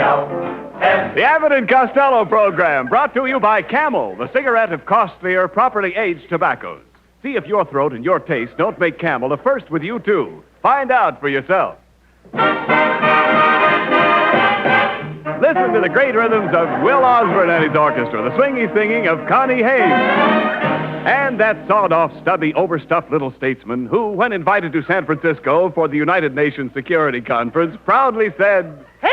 The Abbott and Costello program, brought to you by Camel, the cigarette of costlier, properly aged tobaccos. See if your throat and your taste don't make Camel a first with you, too. Find out for yourself. Listen to the great rhythms of Will Osborne and his orchestra, the swingy singing of Connie Hayes. And that sawed-off, stubby, overstuffed little statesman who, when invited to San Francisco for the United Nations Security Conference, proudly said, "Hey!"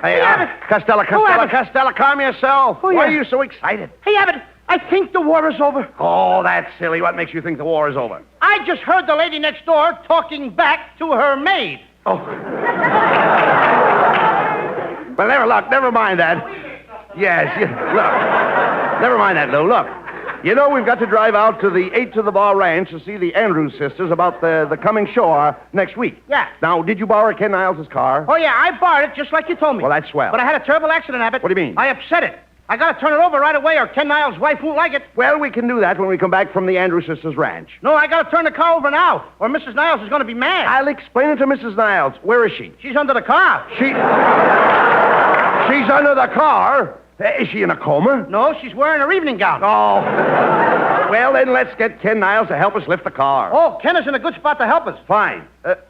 Hey, Abbott. Costello, calm yourself. Why are you so excited? Hey, Abbott, I think the war is over. Oh, that's silly. What makes you think the war is over? I just heard the lady next door talking back to her maid. Oh. Well, never mind that. Yes, look. Never mind that, Lou. Look. You know, we've got to drive out to the 8 to the Bar Ranch to see the Andrews sisters about the coming show next week. Yeah. Now, did you borrow Ken Niles' car? Oh, yeah, I borrowed it just like you told me. Well, that's swell. But I had a terrible accident, Abbott. What do you mean? I upset it. I got to turn it over right away or Ken Niles' wife won't like it. Well, we can do that when we come back from the Andrews sisters' ranch. No, I got to turn the car over now or Mrs. Niles is going to be mad. I'll explain it to Mrs. Niles. Where is she? She's under the car. She's under the car? Is she in a coma? No, she's wearing her evening gown. Oh. Well, then let's get Ken Niles to help us lift the car. Oh, Ken is in a good spot to help us. Fine.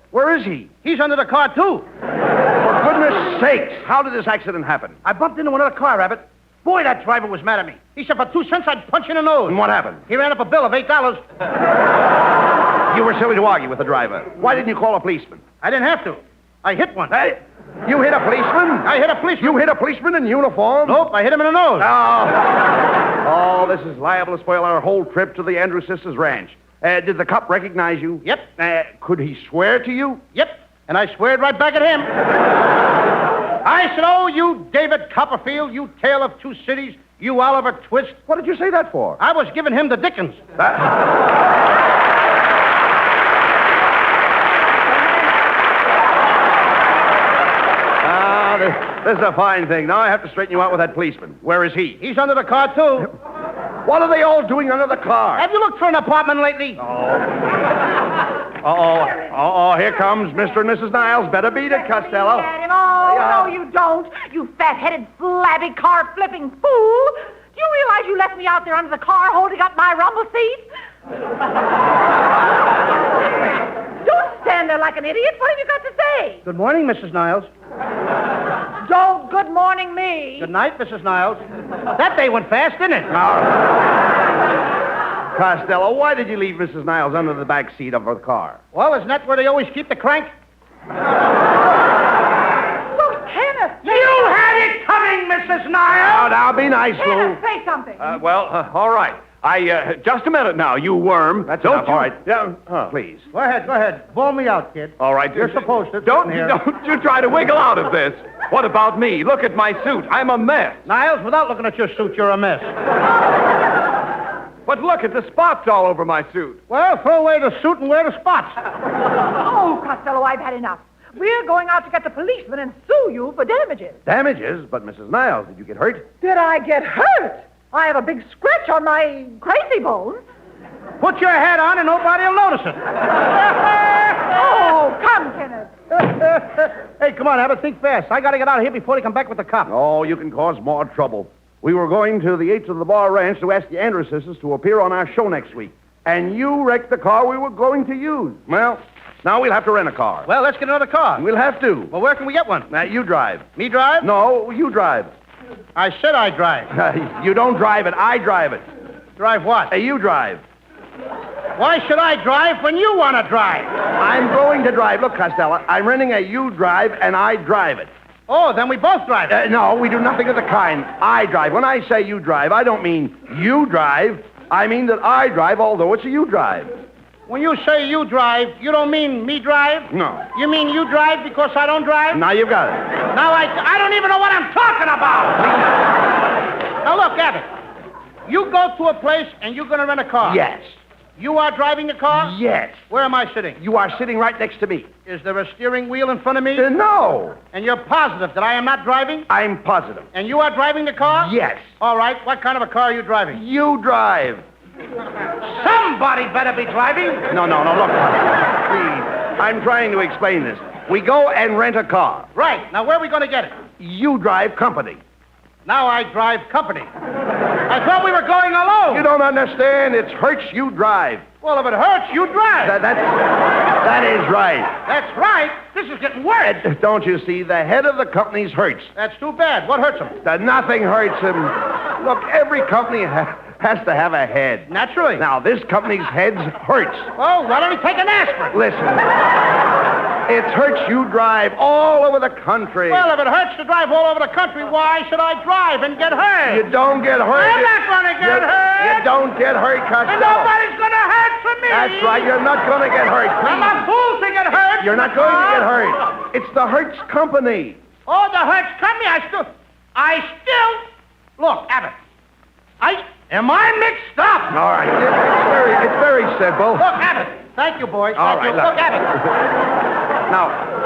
Where is he? He's under the car, too. For goodness sakes, how did this accident happen? I bumped into another car, Abbott. Boy, that driver was mad at me. He said for 2 cents I'd punch in the nose. And what happened? He ran up a bill of $8. You were silly to argue with the driver. Why didn't you call a policeman? I didn't have to. I hit one. Hey, you hit a policeman? I hit a policeman. You hit a policeman in uniform? Nope, I hit him in the nose. Oh, this is liable to spoil our whole trip to the Andrews sisters' ranch. Did the cop recognize you? Yep. Could he swear to you? Yep. And I sweared right back at him. I said, "Oh, you David Copperfield, you tale of two cities, you Oliver Twist." What did you say that for? I was giving him the Dickens. This is a fine thing. Now I have to straighten you out with that policeman. Where is he? He's under the car, too. What are they all doing under the car? Have you looked for an apartment lately? Oh, here comes Mr. and Mrs. Niles. Better beat it, Costello. No, you don't. You fat-headed, flabby, car-flipping fool. Do you realize you left me out there under the car holding up my rumble seat? Don't stand there like an idiot. What have you got to say? Good morning, Mrs. Niles. Don't good morning me. Good night, Mrs. Niles. That day went fast, didn't it? Costello, why did you leave Mrs. Niles under the back seat of her car? Well, isn't that where they always keep the crank? Look, Kenneth. You had it coming, Mrs. Niles. Now, be nice, Lou. Kenneth, say something. All right. Just a minute now, you worm. That's Don't enough. you... All right. Yeah, Please. Go ahead. Blow me out, kid. All right. You're supposed to. Don't you try to wiggle out of this. What about me? Look at my suit. I'm a mess. Niles, without looking at your suit, you're a mess. But look at the spots all over my suit. Well, throw away the suit and wear the spots. Oh, Costello, I've had enough. We're going out to get the policeman and sue you for damages. Damages? But, Mrs. Niles, did you get hurt? Did I get hurt? I have a big scratch on my crazy bone. Put your hat on and nobody will notice it. Oh, come, Kenneth. Hey, come on, Abbott, think fast. I got to get out of here before they come back with the cops. Oh, you can cause more trouble. We were going to the 8 to the Bar Ranch to ask the Andrews sisters to appear on our show next week. And you wrecked the car we were going to use. Well, now we'll have to rent a car. Well, let's get another car. We'll have to. Well, where can we get one? You drive. Me drive? No, you drive. I said I drive. You don't drive it. I drive it. Drive what? You drive. Why should I drive when you want to drive? I'm going to drive. Look, Costello, I'm renting a you drive, and I drive it. Oh, then we both drive it. No, we do nothing of the kind. I drive. When I say you drive, I don't mean you drive. I mean that I drive, although it's a you drive. When you say you drive, you don't mean me drive? No. You mean you drive because I don't drive? Now you've got it. Now I don't even know what I'm talking about. Now look, Abbott. You go to a place and you're going to rent a car. Yes. You are driving the car? Yes. Where am I sitting? You are sitting right next to me. Is there a steering wheel in front of me? No. And you're positive that I am not driving? I'm positive. And you are driving the car? Yes. All right. What kind of a car are you driving? You drive. Somebody better be driving. No, look. Please. I'm trying to explain this. We go and rent a car. Right. Now, where are we going to get it? You drive company. Now I drive company. I thought we were going alone. You don't understand. It hurts you drive. Well, if it hurts, you drive. That is right. That's right. This is getting worse. Don't you see? The head of the company's hurts. That's too bad. What hurts him? Nothing hurts him. Look, every company has to have a head. Naturally. Now, this company's head hurts. Oh, why don't we take an aspirin? Listen. It hurts you drive all over the country. Well, if it hurts to drive all over the country, why should I drive and get hurt? You don't get hurt. I'm not going to get hurt. You don't get hurt, Costello. And nobody's going to hurt for me. That's right. You're not going to get hurt. I'm a fool to get hurt. You're not going to get hurt. It's the Hertz Company. Oh, the Hertz Company? I still... Look, Abbott. Am I mixed up? All right. It's very simple. Look, Abbott. Thank you, boys. All right, Look, Abbott. Now,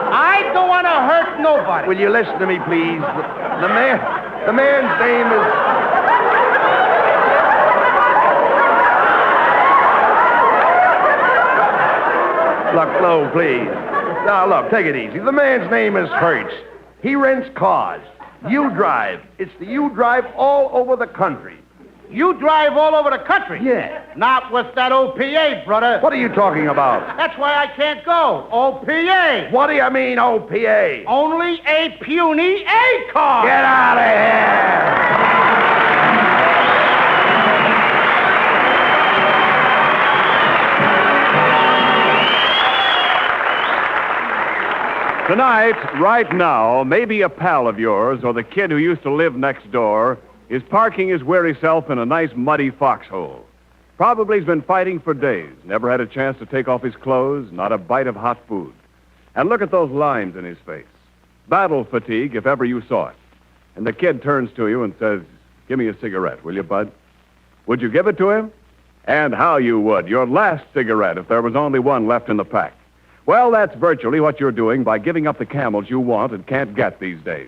I don't want to hurt nobody. will you listen to me, please? The man's name is... Look, Flo, please. Now, look, take it easy. The man's name is Hertz. He rents cars. You drive. It's the you drive all over the country. You drive all over the country? Yeah. Not with that OPA, brother. What are you talking about? That's why I can't go. OPA. What do you mean, OPA? Only a puny A car. Get out of here! Tonight, right now, maybe a pal of yours or the kid who used to live next door is parking his weary self in a nice muddy foxhole. Probably he's been fighting for days, never had a chance to take off his clothes, not a bite of hot food. And look at those lines in his face. Battle fatigue, if ever you saw it. And the kid turns to you and says, "Give me a cigarette, will you, bud?" Would you give it to him? And how you would. Your last cigarette if there was only one left in the pack. Well, that's virtually what you're doing by giving up the Camels you want and can't get these days.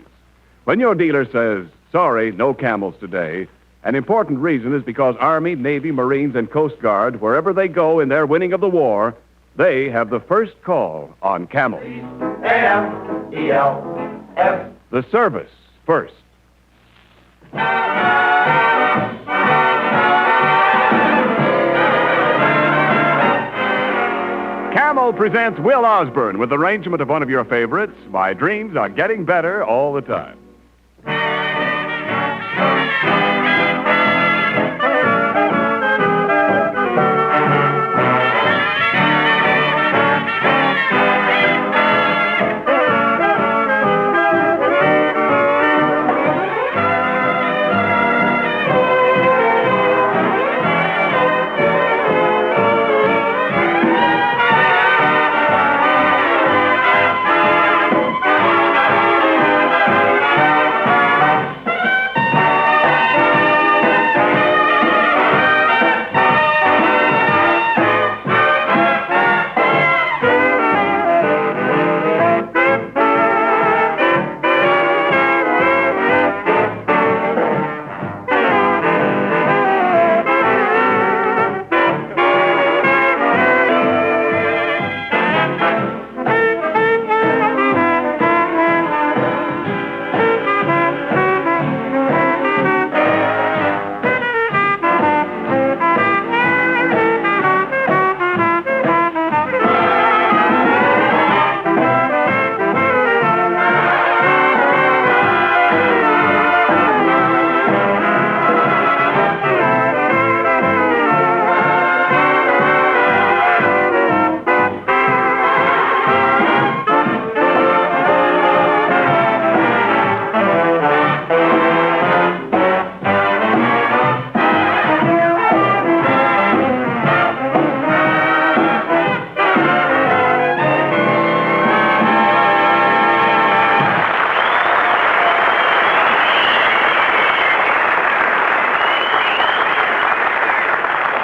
When your dealer says, "Sorry, no Camels today," an important reason is because Army, Navy, Marines, and Coast Guard, wherever they go in their winning of the war, they have the first call on Camels. A-M-E-L-S. The service first. Camel presents Will Osborne with arrangement of one of your favorites, "My Dreams Are Getting Better All the Time."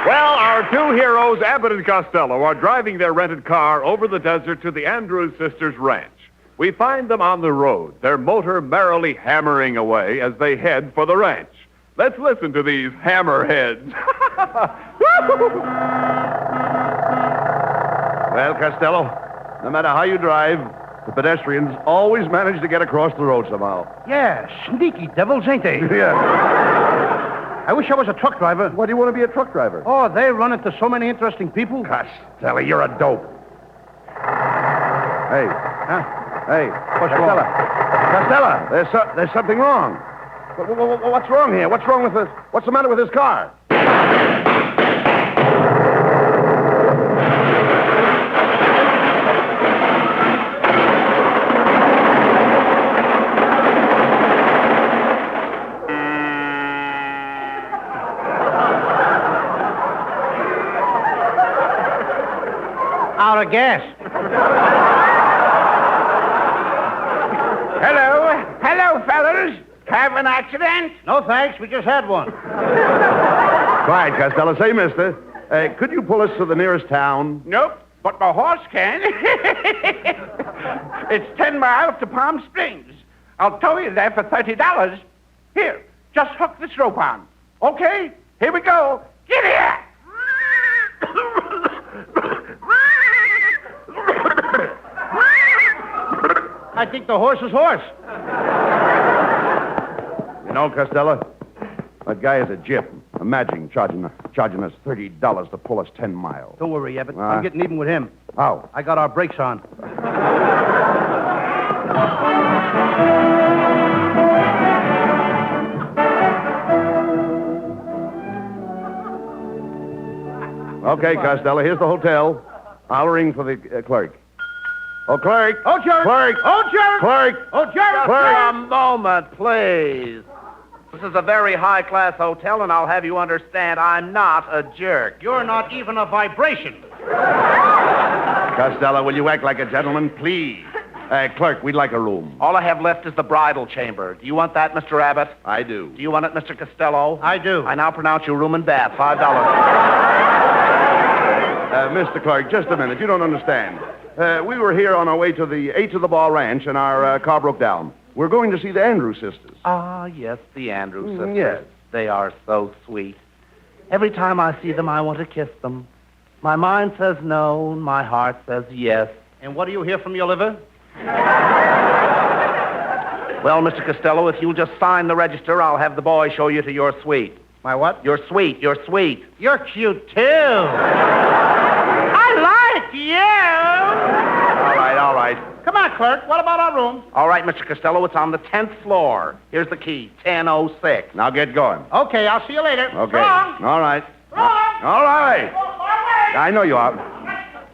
Well, our two heroes, Abbott and Costello, are driving their rented car over the desert to the Andrews sisters' ranch. We find them on the road, their motor merrily hammering away as they head for the ranch. Let's listen to these hammerheads. Well, Costello, no matter how you drive, the pedestrians always manage to get across the road somehow. Yeah, sneaky devils, ain't they? Yeah. I wish I was a truck driver. Why do you want to be a truck driver? Oh, they run into so many interesting people. Costello, you're a dope. Hey. Huh? Hey. What's Costello. wrong? Costello, there's something wrong. What's wrong here? What's wrong with this? What's the matter with this car? Out of gas. Hello, fellas. Have an accident? No, thanks. We just had one. Quiet, Costello. Say, mister, could you pull us to the nearest town? Nope, but my horse can. It's 10 miles to Palm Springs. I'll tow you there for $30. Here, just hook this rope on. Okay, here we go. Get here! I think the horse is hoarse. You know, Costello, that guy is a gyp. Imagine charging us $30 to pull us 10 miles. Don't worry, Abbott. I'm getting even with him. How? I got our brakes on. Okay, Costello, here's the hotel. I'll ring for the clerk. Oh, clerk! Oh, jerk! Clerk! Oh, jerk! Clerk! Oh, jerk! Clerk! A moment, please. This is a very high-class hotel, and I'll have you understand I'm not a jerk. You're not even a vibration. Costello, will you act like a gentleman, please? Clerk, we'd like a room. All I have left is the bridal chamber. Do you want that, Mr. Abbott? I do. Do you want it, Mr. Costello? I do. I now pronounce you room and bath, $5. Mr. Clerk, just a minute. You don't understand. We were here on our way to the 8 to the Bar Ranch, and our car broke down. We're going to see the Andrews sisters. Ah, yes, the Andrews sisters. Yes. They are so sweet. Every time I see them, I want to kiss them. My mind says no, my heart says yes. And what do you hear from your liver? Well, Mr. Costello, if you'll just sign the register, I'll have the boy show you to your suite. My what? Your suite, your suite. You're cute, too. I like you. All right. Come on, clerk. What about our room? All right, Mr. Costello, it's on the 10th floor. Here's the key, 1006. Now get going. Okay, I'll see you later. Okay. Wrong. All right. Wrong. All right. I know you are.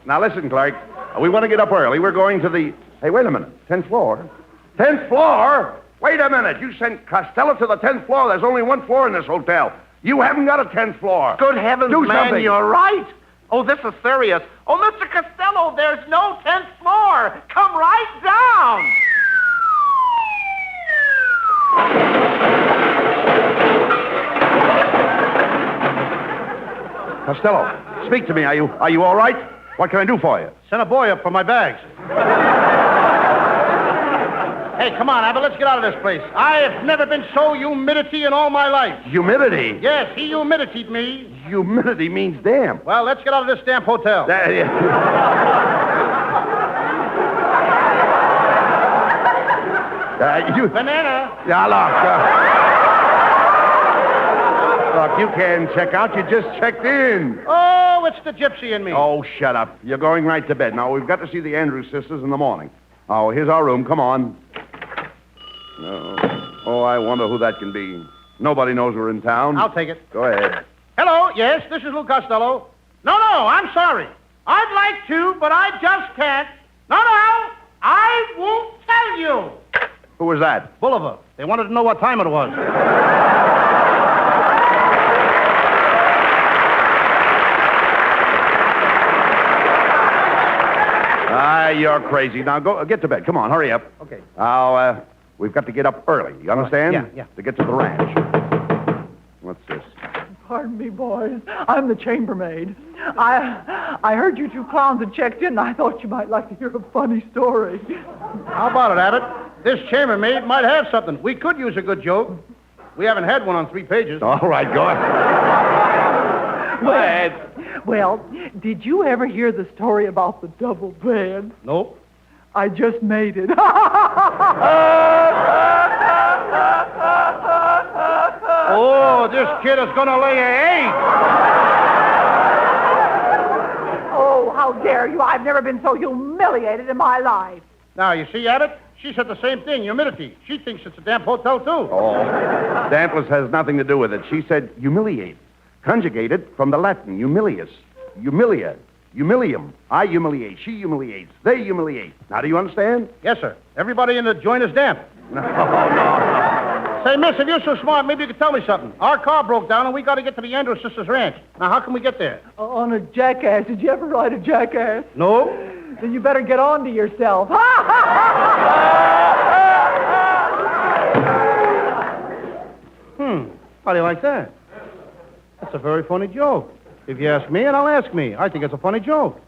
Now listen, clerk. We want to get up early. We're going to the... Hey, wait a minute. 10th floor? 10th floor? Wait a minute. You sent Costello to the 10th floor. There's only one floor in this hotel. You haven't got a 10th floor. Good heavens, Do man, something. you're right. Oh, this is serious. Oh, Mr. Costello, there's no 10th floor. Come right down. Costello, speak to me. Are you all right? What can I do for you? Send a boy up for my bags. Hey, come on, Abbott, let's get out of this place. I have never been so humidity in all my life. Humidity? Yes, he humiditied me. Humidity means damp. Well, let's get out of this damp hotel. You... Banana. Now, look. Look, you can't check out. You just checked in. Oh, it's the gypsy in me. Oh, shut up. You're going right to bed. Now, we've got to see the Andrews sisters in the morning. Oh, here's our room. Come on. Oh, I wonder who that can be. Nobody knows we're in town. I'll take it. Go ahead. Hello, yes, this is Lou Costello. No, I'm sorry. I'd like to, but I just can't. No, I won't tell you. Who was that? Bolivar. They wanted to know what time it was. You're crazy. Now, go get to bed. Come on, hurry up. Okay. Now, we've got to get up early. You understand? Yeah. To get to the ranch. What's this? Pardon me, boys. I'm the chambermaid. I heard you two clowns had checked in, and I thought you might like to hear a funny story. How about it, Abbott? This chambermaid might have something. We could use a good joke. We haven't had one on 3 pages. All right, go ahead. Well, did you ever hear the story about the double bed? Nope. I just made it. Oh, this kid is going to lay an egg. Oh, how dare you? I've never been so humiliated in my life. Now, you see, Abbott? She said the same thing, humidity. She thinks it's a damp hotel, too. Oh, dampness has nothing to do with it. She said humiliate. Conjugated from the Latin, humilius. Humilia. Humilium. I humiliate. She humiliates. They humiliate. Now, do you understand? Yes, sir. Everybody in the joint is damp. No. Say, miss, if you're so smart, maybe you could tell me something. Our car broke down, and we got to get to the Andrews sisters' ranch. Now, how can we get there? On a jackass. Did you ever ride a jackass? No. Then you better get on to yourself. How do you like that? That's a very funny joke. If you ask me, and I'll ask me. I think it's a funny joke.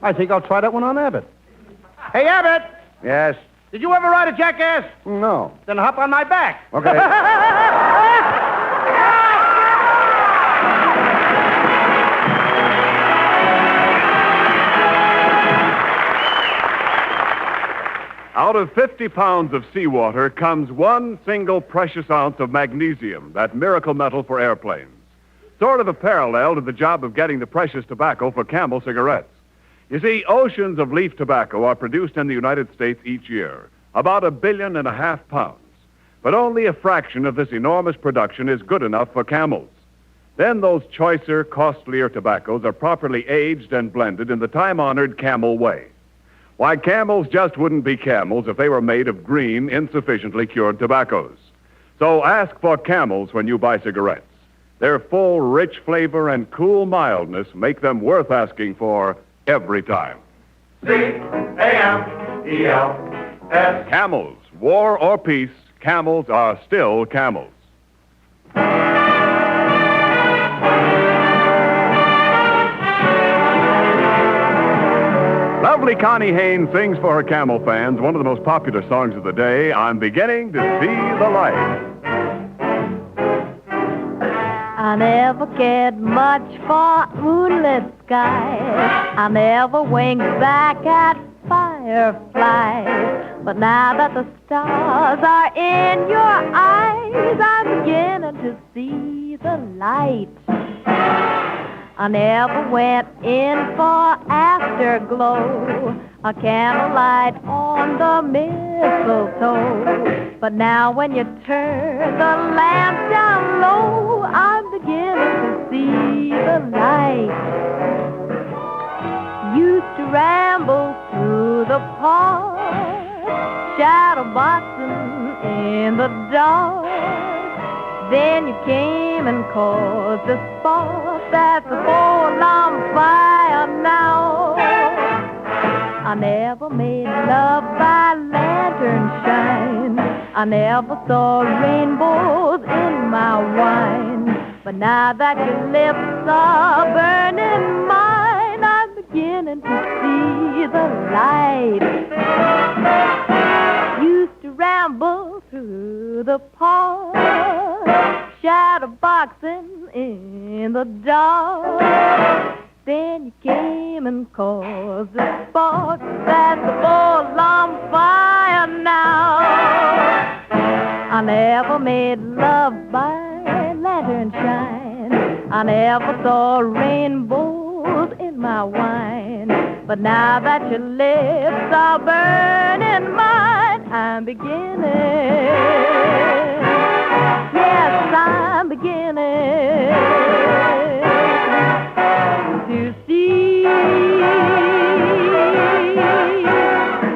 I think I'll try that one on Abbott. Hey, Abbott! Yes? Did you ever ride a jackass? No. Then hop on my back. Okay. Out of 50 pounds of seawater comes one single precious ounce of magnesium, that miracle metal for airplanes. Sort of a parallel to the job of getting the precious tobacco for Camel cigarettes. You see, oceans of leaf tobacco are produced in the United States each year, about 1.5 billion pounds. But only a fraction of this enormous production is good enough for Camels. Then those choicer, costlier tobaccos are properly aged and blended in the time-honored Camel way. Why, Camels just wouldn't be Camels if they were made of green, insufficiently cured tobaccos. So ask for Camels when you buy cigarettes. Their full, rich flavor and cool mildness make them worth asking for every time. C-A-M-E-L-S. Camels. War or peace, Camels are still Camels. Lovely Connie Haynes sings for her Camel fans one of the most popular songs of the day, I'm Beginning to See the Light. I never cared much for moonlit skies. I never winked back at fireflies. But now that the stars are in your eyes, I'm beginning to see the light. I never went in for afterglow, a candlelight on the mistletoe. But now when you turn the lamp down low, I'm beginning to see the light. Used to ramble through the park, shadow boxing in the dark. Then you came and caused a spark that's a full on fire now. I never made love by lantern shine. I never saw rainbows in my wine. But now that your lips are burning mine, I'm beginning to see the light. Used to ramble through the park, shadow boxing in the dark. Then you came and caused a spark that's full on fire now. I never made love by lantern shine. I never saw rainbows in my wine. But now that your lips are burning mine, I'm beginning. Yes, I'm beginning to see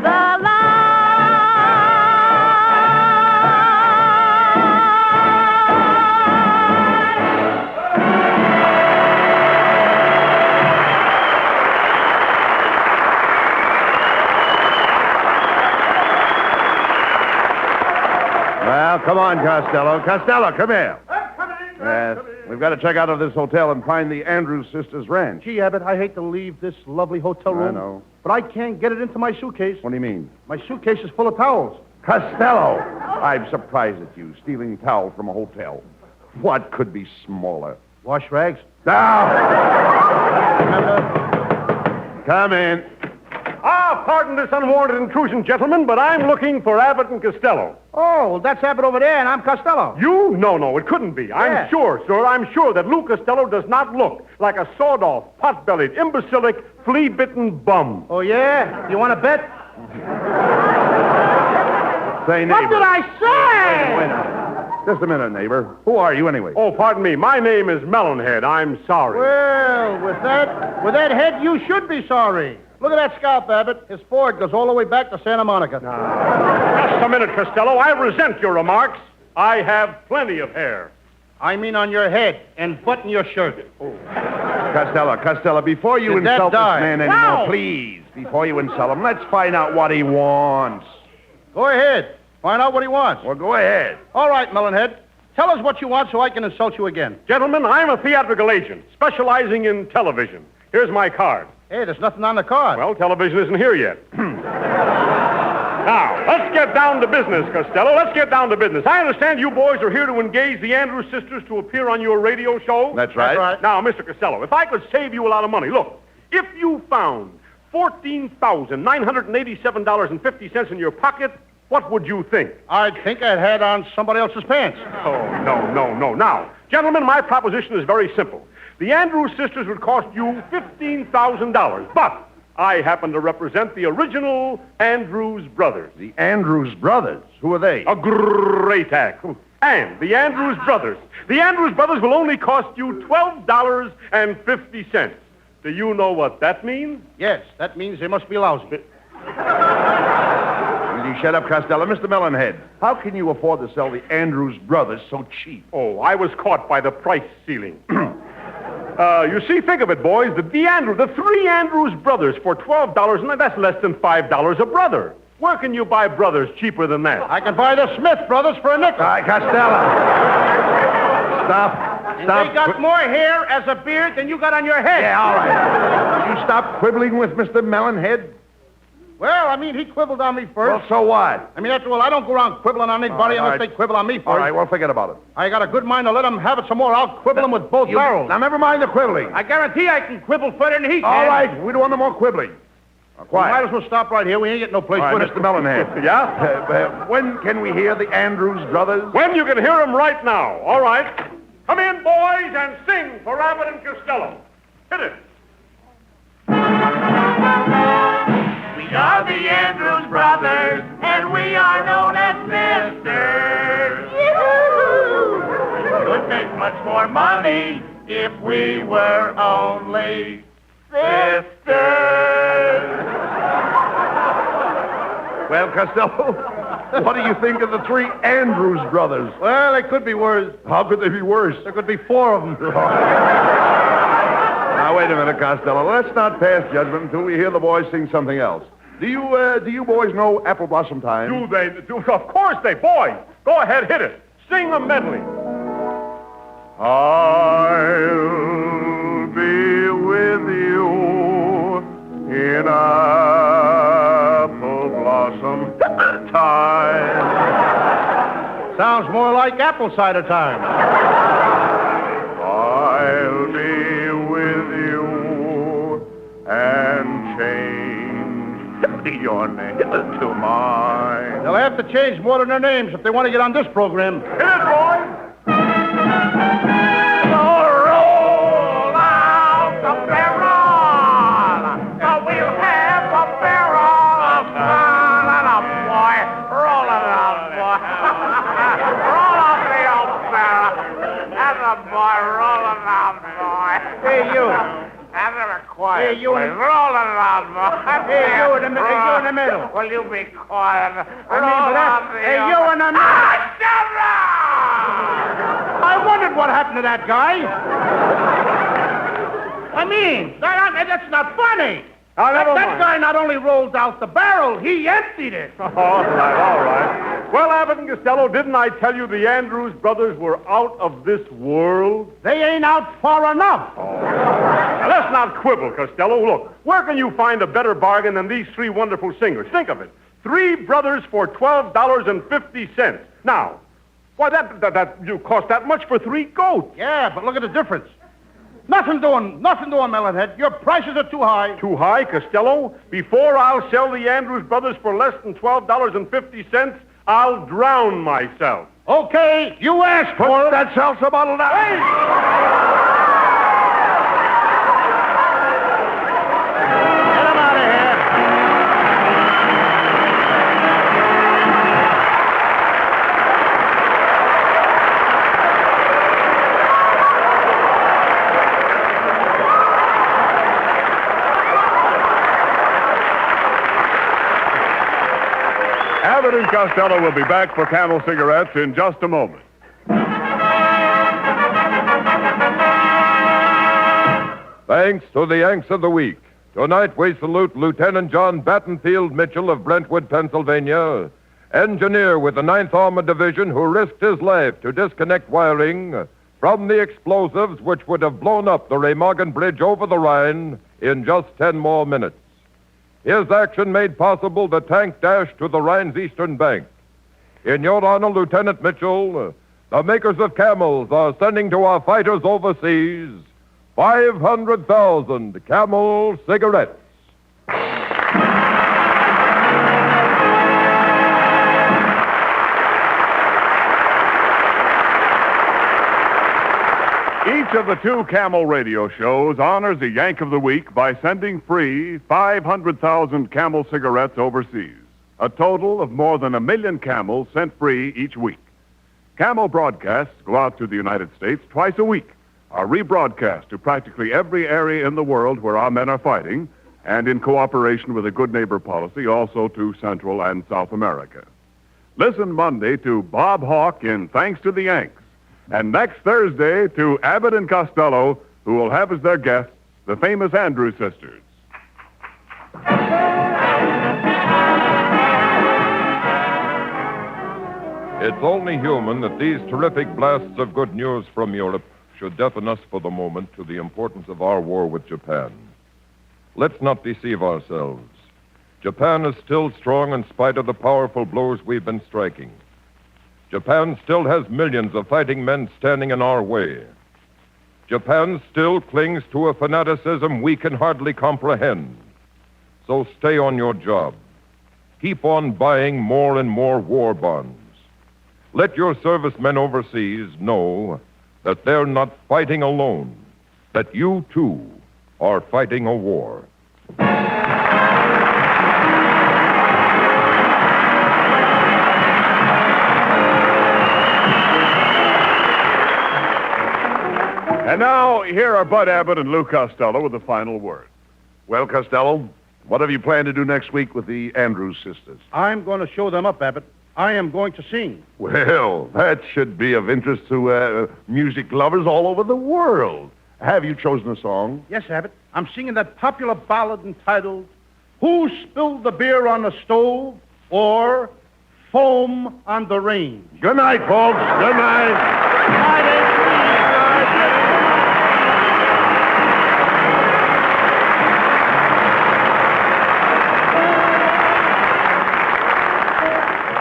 the Well, come on, Costello. Costello, come here. I'm coming. Yes. We've got to check out of this hotel and find the Andrews sisters' ranch. Gee, Abbott, I hate to leave this lovely hotel room. I know. But I can't get it into my suitcase. What do you mean? My suitcase is full of towels. Costello! I'm surprised at you, stealing towel from a hotel. What could be smaller? Wash rags? Now! Come in. Pardon this unwarranted intrusion, gentlemen, but I'm looking for Abbott and Costello. Oh, well, that's Abbott over there, and I'm Costello. You? No, it couldn't be. Yeah. I'm sure, sir, I'm sure that Lou Costello does not look like a sawed-off, pot-bellied, imbecilic, flea-bitten bum. Oh, yeah? You want to bet? Say, neighbor. What did I say? Wait a minute. Just a minute, neighbor. Who are you, anyway? Oh, pardon me. My name is Melonhead. I'm sorry. Well, with that head, you should be sorry. Look at that scalp, Abbott. His forehead goes all the way back to Santa Monica. Just a minute, Costello. I resent your remarks. I have plenty of hair. I mean on your head and button your shirt. Costello, before you Did that insult this die? man anymore, Wow. please, before you insult him, let's find out what he wants. Go ahead. Find out what he wants. Well, go ahead. All right, Melonhead. Tell us what you want so I can insult you again. Gentlemen, I'm a theatrical agent specializing in television. Here's my card. Hey, there's nothing on the card. Well, television isn't here yet. Now, let's get down to business, Costello. Let's get down to business. I understand you boys are here to engage the Andrews sisters to appear on your radio show. That's right. That's right. Now, Mr. Costello, if I could save you a lot of money, look, if you found $14,987.50 in your pocket, what would you think? I think I had on somebody else's pants. Oh, no. Now, gentlemen, my proposition is very simple. The Andrews sisters would cost you $15,000, but I happen to represent the original Andrews brothers. The Andrews brothers. Who are they? A great act. And the Andrews brothers. The Andrews brothers will only cost you $12.50. Do you know what that means? Yes, that means they must be lousy. Will you shut up, Costello? Mr. Melonhead, how can you afford to sell the Andrews brothers so cheap? Oh, I was caught by the price ceiling. You see, think of it, boys. The three Andrews brothers for $12, and that's less than $5 a brother. Where can you buy brothers cheaper than that? I can buy the Smith brothers for a nickel. All right, Costello. Stop. And they got more hair as a beard than you got on your head. Yeah, all right. Will you stop quibbling with Mr. Melonhead? Well, I mean, he quibbled on me first. Well, so what? I mean, after all, I don't go around quibbling on anybody All right, unless they quibble on me first. All right, well, forget about it. I got a good mind to let them have it some more. I'll quibble them with both barrels. Now, never mind the quibbling. I guarantee I can quibble further than he can. All right, we don't want no more quibbling. Now, We quiet. might as well stop right here. We ain't getting no place All right, with Mr. Melonhead. Yeah? When can we hear the Andrews brothers? When you can hear them right now. All right. Come in, boys, and sing for Abbott and Costello. Hit it. We are the Andrews brothers, and we are known as sisters. We could make much more money if we were only sisters. Well, Costello, what do you think of the three Andrews brothers? Well, they could be worse. How could they be worse? There could be four of them. Now, wait a minute, Costello. Let's not pass judgment until we hear the boys sing something else. Do you boys know Apple Blossom Time? Do they? Of course they. Boys, go ahead, hit it. Sing a medley. I'll be with you in apple blossom time. Sounds more like apple cider time. I'll be with you and change your name to mine. They'll have to change more than their names if they want to get on this program. Hit it, boys. Roll out the barrel. We'll have a barrel of fun and a boy. Roll it out, boy. Roll out the old barrel. And a boy, roll it out, boy. Hey, you. And a quiet. Hey, you boy. in- Roll it out, boy. Hey, you in the middle. Hey, you in the middle. Will you be quiet? Hey, you in the middle. Shut up! I wondered what happened to that guy. I mean, that's not funny. Now, never That mind. guy not only rolled out the barrel, he emptied it. All right. Well, Abbott and Costello, didn't I tell you the Andrews brothers were out of this world? They ain't out far enough. Now, let's not quibble, Costello. Look, where can you find a better bargain than these three wonderful singers? Think of it. 3 brothers for $12.50. Now, why, that you cost that much for 3 goats. Yeah, but look at the difference. Nothing doing, Melonhead. Your prices are too high. Too high, Costello? Before I'll sell the Andrews brothers for less than $12.50, I'll drown myself. Okay, you asked for it. That salsa bottle down. Hey! Get him out of here. Abbott and Costello will be back for Camel cigarettes in just a moment. Thanks to the Yanks of the Week. Tonight we salute Lieutenant John Battenfield Mitchell of Brentwood, Pennsylvania, engineer with the 9th Armored Division who risked his life to disconnect wiring from the explosives which would have blown up the Remagen Bridge over the Rhine in just 10 more minutes. His action made possible the tank dash to the Rhine's eastern bank. In your honor, Lieutenant Mitchell, the makers of Camels are sending to our fighters overseas 500,000 Camel cigarettes. Each of the 2 Camel radio shows honors a Yank of the Week by sending free 500,000 Camel cigarettes overseas. A total of more than 1 million Camels sent free each week. Camel broadcasts go out to the United States twice a week, are rebroadcast to practically every area in the world where our men are fighting, and in cooperation with a good neighbor policy, also to Central and South America. Listen Monday to Bob Hawke in Thanks to the Yanks. And next Thursday to Abbott and Costello, who will have as their guests the famous Andrews sisters. It's only human that these terrific blasts of good news from Europe should deafen us for the moment to the importance of our war with Japan. Let's not deceive ourselves. Japan is still strong in spite of the powerful blows we've been striking. Japan still has millions of fighting men standing in our way. Japan still clings to a fanaticism we can hardly comprehend. So stay on your job. Keep on buying more and more war bonds. Let your servicemen overseas know that they're not fighting alone, that you, too, are fighting a war. And now, here are Bud Abbott and Lou Costello with the final word. Well, Costello, what have you planned to do next week with the Andrews sisters? I'm going to show them up, Abbott. I am going to sing. Well, that should be of interest to music lovers all over the world. Have you chosen a song? Yes, Abbott. I'm singing that popular ballad entitled, Who Spilled the Beer on the Stove? Or Foam on the Range. Good night, folks. Good night.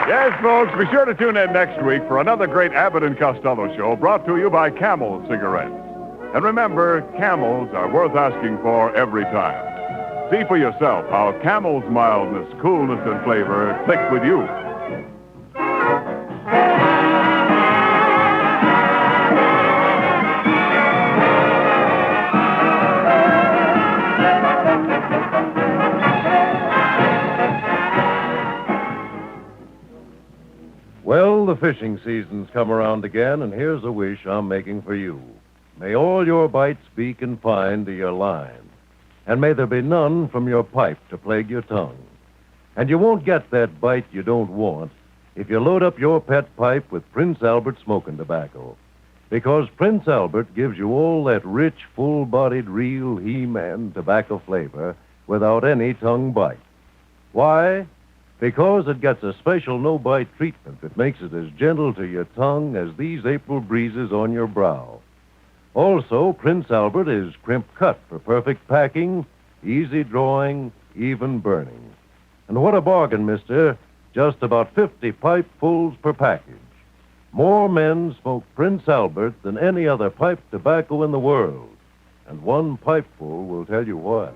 Yes, folks, be sure to tune in next week for another great Abbott and Costello show brought to you by Camel cigarettes. And remember, Camels are worth asking for every time. See for yourself how Camel's mildness, coolness, and flavor click with you. Well, the fishing season's come around again, and here's a wish I'm making for you. May all your bites be confined to your line, and may there be none from your pipe to plague your tongue. And you won't get that bite you don't want if you load up your pet pipe with Prince Albert smoking tobacco. Because Prince Albert gives you all that rich, full-bodied, real He-Man tobacco flavor without any tongue bite. Why? because it gets a special no-bite treatment that makes it as gentle to your tongue as these April breezes on your brow. Also, Prince Albert is crimp cut for perfect packing, easy drawing, even burning. And what a bargain, mister. Just about 50 pipefuls per package. More men smoke Prince Albert than any other pipe tobacco in the world. And one pipeful will tell you what.